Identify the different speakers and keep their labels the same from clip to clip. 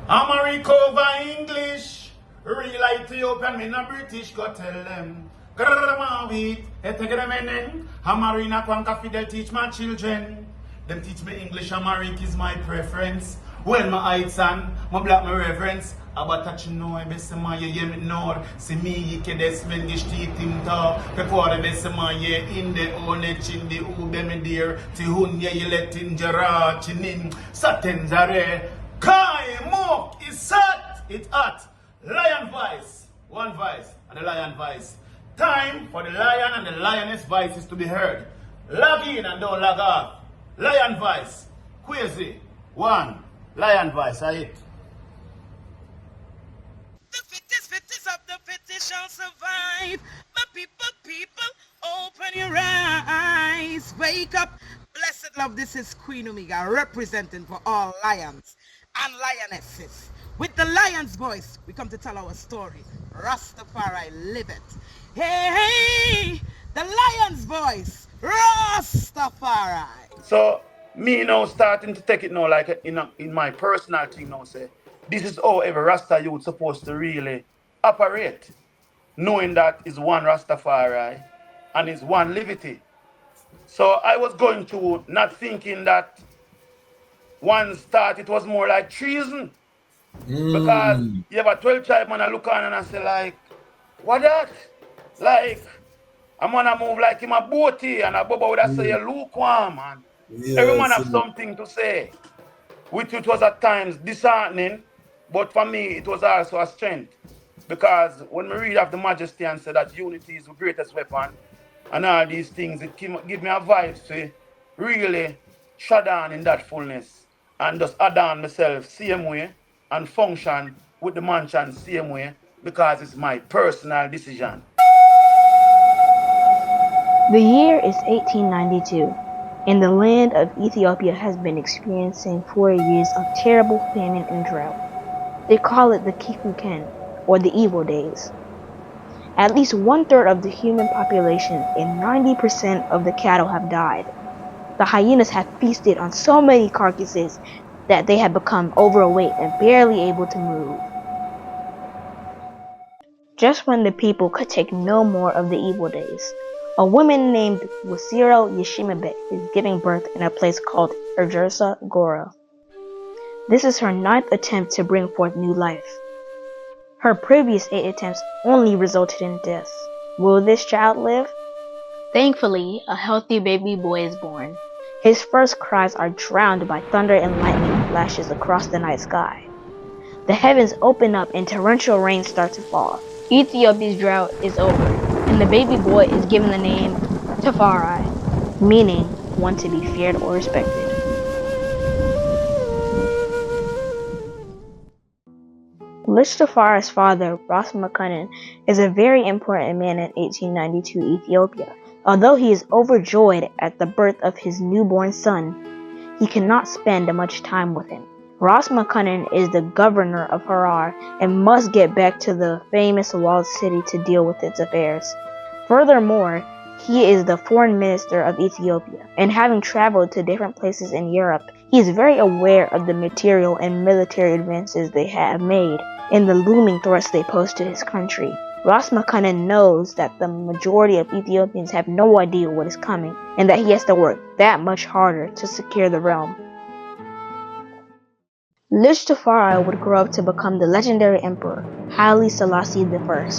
Speaker 1: America over English. Real Ethiopian, me no British, go tell them. Grrrma wheat, etegremenen. Hamarina kwanka fidel teach my children. Them teach me English, Amharic is my preference. When my heights and my black my reverence. About touching no, best man, ye me nor. See me, ye can desmen gish teeth in talk. Prepare the best man, ye in the onech in the ube me dear. Tihun ye let in jara chinin. Satin zare. Kai mok is set, it's hot. Lion voice, one voice, and the lion voice. Time for the lion and the lioness voices to be heard. Log in and don't log off. Lion voice, Queasy, one. Lion voice, I hit.
Speaker 2: The fittest of the fittest shall survive. My people, open your eyes. Wake up. Blessed love, this is Queen Omega representing for all lions and lionesses. With the lion's voice, we come to tell our story. Rastafari, live it. Hey, the lion's voice, Rastafari.
Speaker 1: So, me now starting to take it now like in my personal thing now, say, this is how every Rasta youth supposed to really operate. Knowing that is one Rastafari and is one livity. So I was going to not thinking that once thought it was more like treason. Because you have a 12 tribe man I look on and I say like, what that? Like, I'm gonna move like him a boaty and a Bobo would say you lukewarm and every man have something to say. Which it was at times disheartening, but for me it was also a strength. Because when we read of the majesty and say that unity is the greatest weapon and all these things, it give me a vibe to really shut down in that fullness and just add on myself same way and function with the mansion same way because it's my personal decision.
Speaker 3: The year is 1892, and the land of Ethiopia has been experiencing 4 years of terrible famine and drought. They call it the Kikuken, or the evil days. At least 1/3 of the human population and 90% of the cattle have died. The hyenas have feasted on so many carcasses that they have become overweight and barely able to move. Just when the people could take no more of the evil days, a woman named Wasiro Yeshimabet is giving birth in a place called Ergersa Gora. This is her 9th attempt to bring forth new life. Her previous 8 attempts only resulted in death. Will this child live? Thankfully, a healthy baby boy is born. His first cries are drowned by thunder and lightning flashes across the night sky. The heavens open up and torrential rain starts to fall. Ethiopia's drought is over, and the baby boy is given the name Tafari, meaning one to be feared or respected. Lich Tafari's father, Ras Negus, is a very important man in 1892 Ethiopia. Although he is overjoyed at the birth of his newborn son, he cannot spend much time with him. Ras Negus is the governor of Harar and must get back to the famous walled city to deal with its affairs. Furthermore, he is the foreign minister of Ethiopia, and having traveled to different places in Europe, he is very aware of the material and military advances they have made and the looming threats they pose to his country. Ras Negus knows that the majority of Ethiopians have no idea what is coming, and that he has to work that much harder to secure the realm. Lich Tafari would grow up to become the legendary emperor, Haile Selassie I.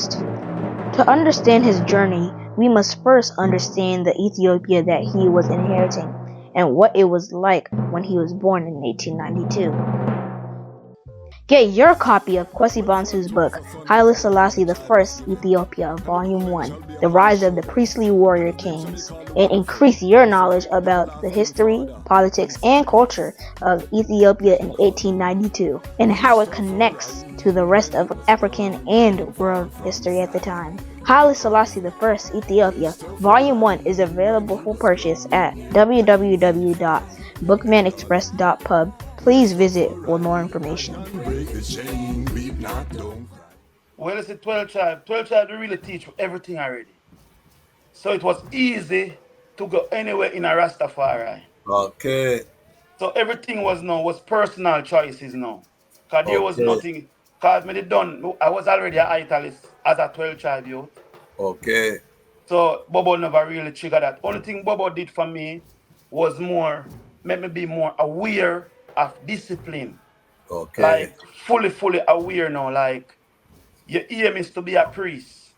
Speaker 3: To understand his journey, we must first understand the Ethiopia that he was inheriting and what it was like when he was born in 1892. Get your copy of Kwesi Bansu's book, Haile Selassie I, Ethiopia, Volume 1, The Rise of the Priestly Warrior Kings, and increase your knowledge about the history, politics, and culture of Ethiopia in 1892, and how it connects to the rest of African and world history at the time. Haile Selassie I, Ethiopia, Volume 1 is available for purchase at www.bookmanexpress.pub. Please visit for more information.
Speaker 1: Well, it's a 12 tribe. 12 tribe, they really teach everything already. So it was easy to go anywhere in a Rastafari.
Speaker 4: Okay.
Speaker 1: So everything was personal choices now. Because there was
Speaker 4: Okay.
Speaker 1: nothing. Because me did done, I was already an italist as a 12 child youth.
Speaker 4: Okay.
Speaker 1: So Bobo never really triggered that. Only thing Bobo did for me was more, made me be more aware of discipline.
Speaker 4: Okay.
Speaker 1: Like fully aware now. Like your aim is to be a priest.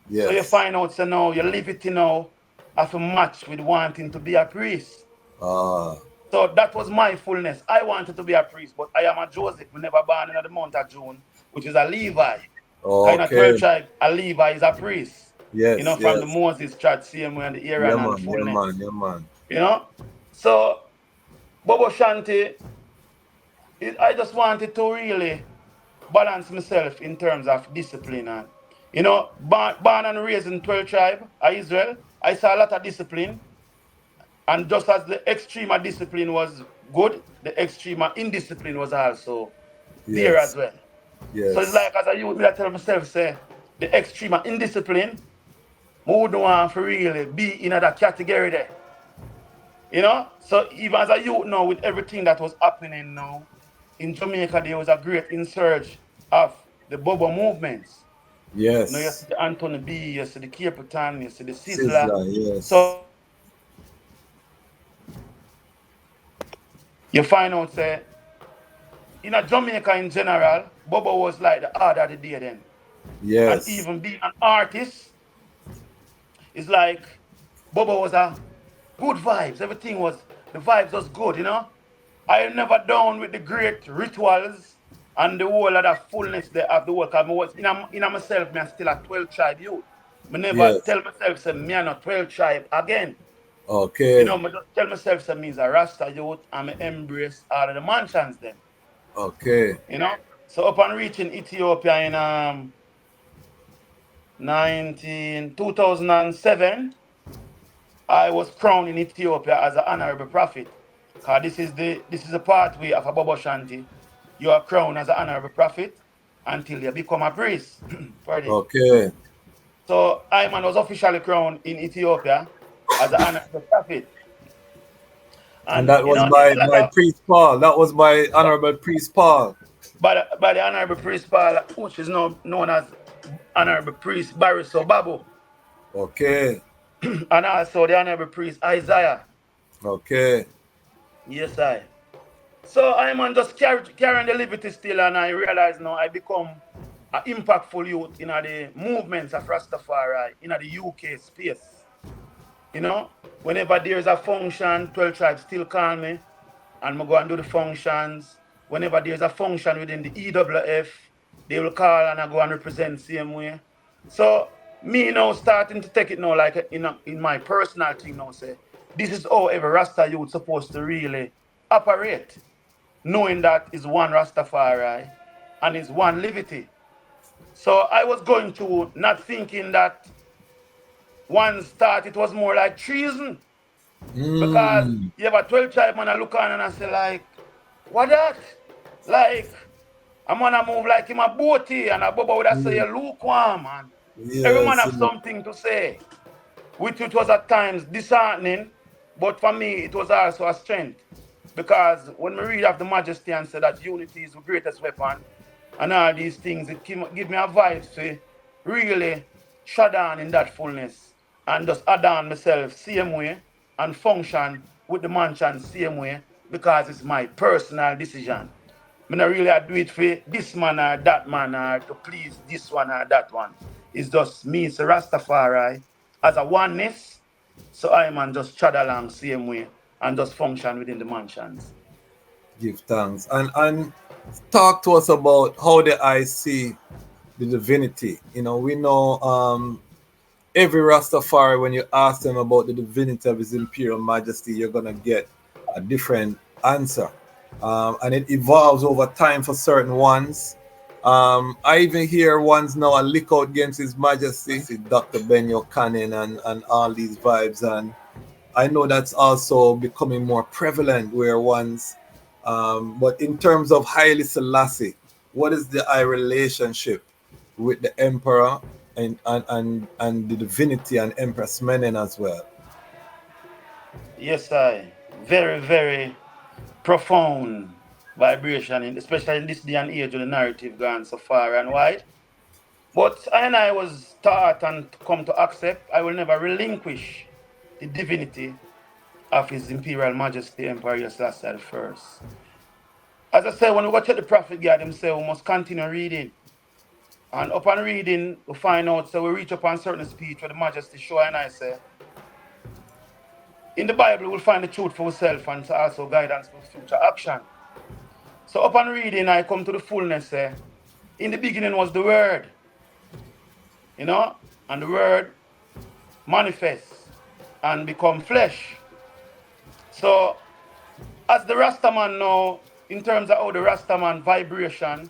Speaker 1: So you
Speaker 4: Yes.
Speaker 1: find out, so now your livity now have a match with wanting to be a priest.
Speaker 4: Ah.
Speaker 1: So that was my fullness. I wanted to be a priest, but I am a Joseph. We never born in the month of June, which is a Levi. Kind of 12
Speaker 4: Okay.
Speaker 1: tribe, a Levi is a priest.
Speaker 4: Yes.
Speaker 1: From the
Speaker 4: Yes.
Speaker 1: Moses church, same way and the
Speaker 4: Yeah,
Speaker 1: Aaron and the
Speaker 4: man. Yeah, man.
Speaker 1: fullness.
Speaker 4: Yeah, man.
Speaker 1: You know? So Bobo Shanti, I just wanted to really balance myself in terms of discipline. And, born and raised in 12 tribe of Israel, I saw a lot of discipline. And just as the extreme of discipline was good, the extreme of indiscipline was also there
Speaker 4: Yes.
Speaker 1: as well. So it's
Speaker 4: Yes.
Speaker 1: like as a youth, me I tell myself, say, the extreme of indiscipline, I wouldn't want to really be in that category there. So even as a youth now, with everything that was happening now, in Jamaica, there was a great insurge of the Bobo movements. You see
Speaker 4: Yes.
Speaker 1: the Anthony B, you see the Capitan, you see the Sizzler.
Speaker 4: Sizzler. Yes.
Speaker 1: So you find out, say, in a Jamaica in general, Bobo was like the order of the day then. And
Speaker 4: Yes.
Speaker 1: even being an artist, it's like Bobo was a good vibes. Everything was, the vibes was good. I am never down with the great rituals and the whole of the fullness there of the work. I was in myself, me I still a 12 tribe youth. Me never
Speaker 4: Yes.
Speaker 1: tell myself say me a not 12 tribe again.
Speaker 4: Okay.
Speaker 1: Me just tell myself say me is a Rasta youth and me embrace all of the mansions them.
Speaker 4: Okay.
Speaker 1: You know? So upon reaching Ethiopia in 2007, I was crowned in Ethiopia as an honorable prophet. Cause this is a pathway of a Bobo Shanti. You are crowned as an honorable prophet until you become a priest. Pardon.
Speaker 4: Okay.
Speaker 1: So Ayman was officially crowned in Ethiopia as an honorable prophet.
Speaker 4: And
Speaker 1: And
Speaker 4: that was
Speaker 1: there's
Speaker 4: by
Speaker 1: a lot of
Speaker 4: Priest Paul. That was by Honorable Priest Paul.
Speaker 1: by the honorable priest Paul, which is now known as honorable priest Bariso Babu,
Speaker 4: Okay.
Speaker 1: and also the honorable priest Isaiah.
Speaker 4: Okay.
Speaker 1: Yes, I. So I'm on just carrying the liberty still, and I realize now I become an impactful youth in the movements of Rastafari in the UK space. Whenever there's a function, 12 tribes still call me, and I go and do the functions. Whenever there's a function within the EWF, they will call and I go and represent same way. So me now starting to take it now like in my personal thing now, say this is how every Rasta youth supposed to really operate, knowing that is one Rastafari and is one livity. So I was going to not thinking that once thought it was more like treason. Because
Speaker 4: Mm.
Speaker 1: you have a 12 tribe man I look on and I say like, what that? Like, I'm gonna move like him a boaty and a Bubba would have say
Speaker 4: Mm.
Speaker 1: you lukewarm man. Every man
Speaker 4: Yes.
Speaker 1: have something to say. Which it was at times disheartening, but for me it was also a strength. Because when we read of the majesty and say that unity is the greatest weapon and all these things, it give me a vibe to really shut down in that fullness and just add on myself same way and function with the mansion same way because it's my personal decision. I not really do it for this man or that man or to please this one or that one. It's just me, it's a Rastafari as a oneness. So I man just chad along same way and just function within the mansions.
Speaker 4: Give thanks. And talk to us about how the I see the divinity. We know every Rastafari, when you ask them about the divinity of His Imperial Majesty, you're gonna get a different answer, and it evolves over time for certain ones. I even hear ones now a lick out against His Majesty, Dr. Benyo Cannon and all these vibes, and I know that's also becoming more prevalent where ones. But in terms of Haile Selassie, what is the I relationship with the emperor and the divinity and Empress Menen as well?
Speaker 1: Yes, I. Very, very profound. vibration, especially in this day and age when the narrative gone so far and wide. But I and I was taught and come to accept I will never relinquish the divinity of His Imperial Majesty Emperor Selassie the First. As I said, when we go to the Prophet God himself, we must continue reading. And upon reading, we find out, so we reach upon certain speech where the Majesty show and I say, in the Bible, we'll find the truth for ourselves and also guidance for future action. So upon reading, I come to the fullness. In the beginning was the Word, and the Word manifests and become flesh. So as the Rastaman now, in terms of how the Rastaman vibration,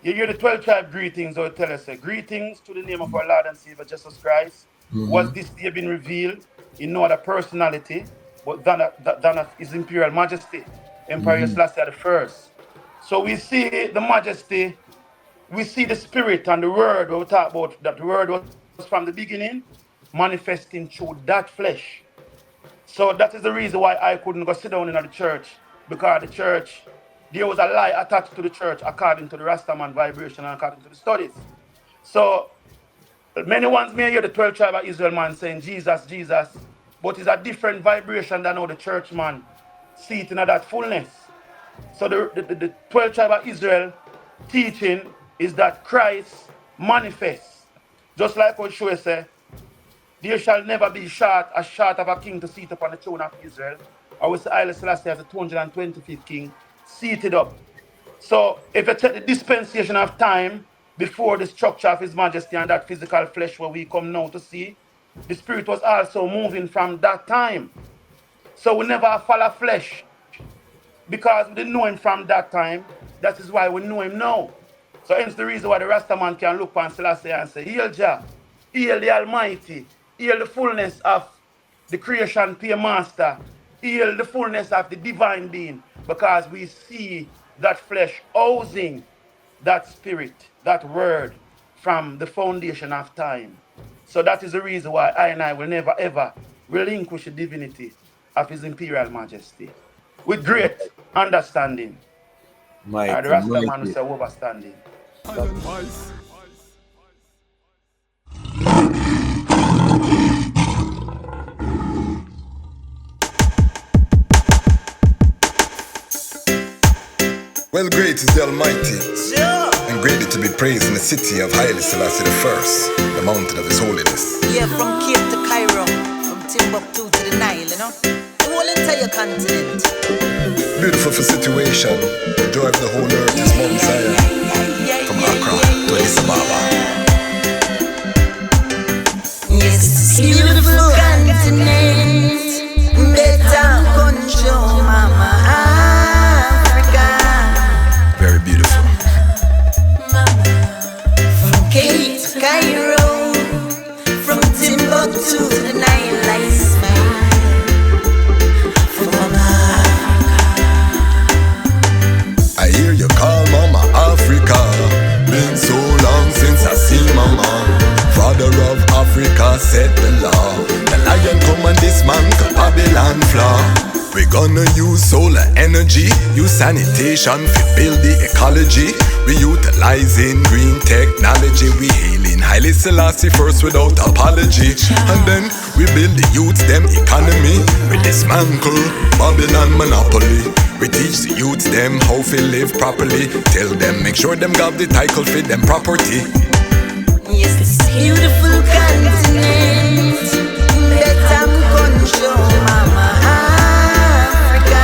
Speaker 1: you hear the 12 tribe greetings, or tell us, greetings to the name of our Lord and Savior Jesus Christ. Was this day been revealed in no other personality but than of His Imperial Majesty, Emperor Selassie the First. So we see the Majesty, we see the Spirit and the Word, where we talk about that the Word was from the beginning, manifesting through that flesh. So that is the reason why I couldn't go sit down in the church, because the church, there was a lie attached to the church according to the Rastaman vibration and according to the studies. So many ones may hear the 12 tribe of Israel man saying Jesus, Jesus, but it's a different vibration than how the church man see it in that fullness. So the 12 tribe of Israel teaching is that Christ manifests. Just like what Shoe say, there shall never be a shot of a king to sit upon the throne of Israel. Or we say Haile Selassie as the 225th king seated up. So if you take the dispensation of time before the structure of His Majesty and that physical flesh where we come now to see, the Spirit was also moving from that time. So we never follow flesh, because we didn't know Him from that time. That is why we know Him now. So hence the reason why the Rastaman can look upon Selassie and say, Hail Jah, hail the Almighty, hail the fullness of the creation peer master, hail the fullness of the divine being, because we see that flesh housing that spirit, that word from the foundation of time. So that is the reason why I and I will never ever relinquish the divinity of His Imperial Majesty. With great understanding.
Speaker 4: Mighty,
Speaker 1: The Rasta man will
Speaker 4: mighty.
Speaker 1: say overstanding.
Speaker 5: Well, great is the Almighty, and greatly to be praised in the city of Haile Selassie the First, the mountain of His holiness.
Speaker 6: Yeah, from Cape to Cairo, from Timbuktu to the Nile, the whole entire continent.
Speaker 5: Beautiful for situation, the joy of the whole earth is Mount Zion, from Accra to Addis Ababa.
Speaker 6: Yes, it's a beautiful continent, better control, Mama Africa.
Speaker 5: Very beautiful.
Speaker 6: From Cape to Cairo, from Timbuktu to the Nile, I smile for Mama Africa.
Speaker 5: I hear you call Mama Africa. Been so long since I see Mama. Father of Africa set the law. The lion come and dismantle Babylon flaw. We gonna use solar energy, use sanitation to build the ecology. We utilizing green technology. We hailing Haile Selassie first without apology. And then we build the youths them economy. We dismantle Babylon monopoly. We teach the youths them how to live properly. Tell them make sure them got the title for them property.
Speaker 6: Yes, this beautiful continent, better control, Mama Africa.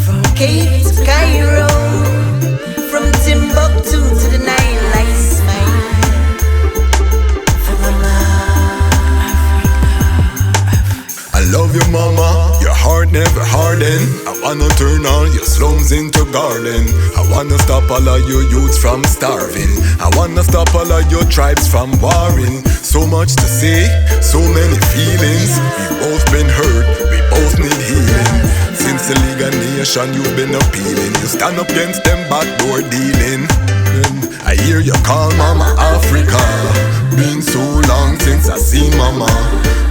Speaker 6: From Cape to Cairo, from Timbuktu to the Nile, I smile for Mama Africa.
Speaker 5: I love you, Mama. Your heart never harden. I wanna turn all your slums into garden. I wanna stop all of your youths from starving. I wanna stop all of your tribes from warring. So much to say, so many feelings. We both been hurt, we both need healing. Since the League of Nations you've been appealing. You stand up against them backdoor dealing. I hear you call Mama Africa. Been so long since I see Mama.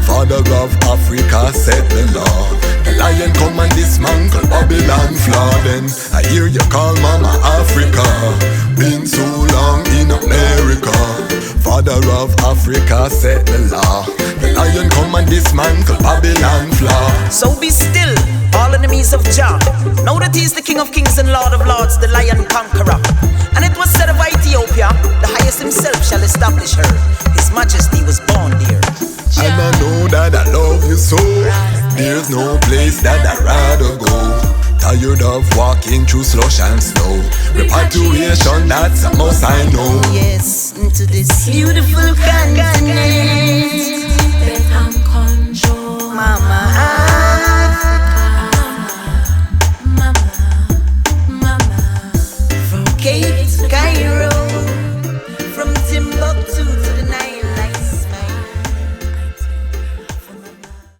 Speaker 5: Father of Africa set the law. The The lion come and dismantle Babylon flaw. Then I hear you call Mama Africa. Been so long in America. Father of Africa set the law. The lion come and dismantle Babylon flaw.
Speaker 6: So be still, all enemies of Jah. Know that he is the King of Kings and Lord of Lords, the Lion Conqueror. And it was said of Ethiopia, the highest himself shall establish her. His Majesty was born there.
Speaker 5: And I know that I love you so. There's no place that I'd rather go. Tired of walking through slush and snow. Repatriation, that's a must I know.
Speaker 6: Yes, into this beautiful continent.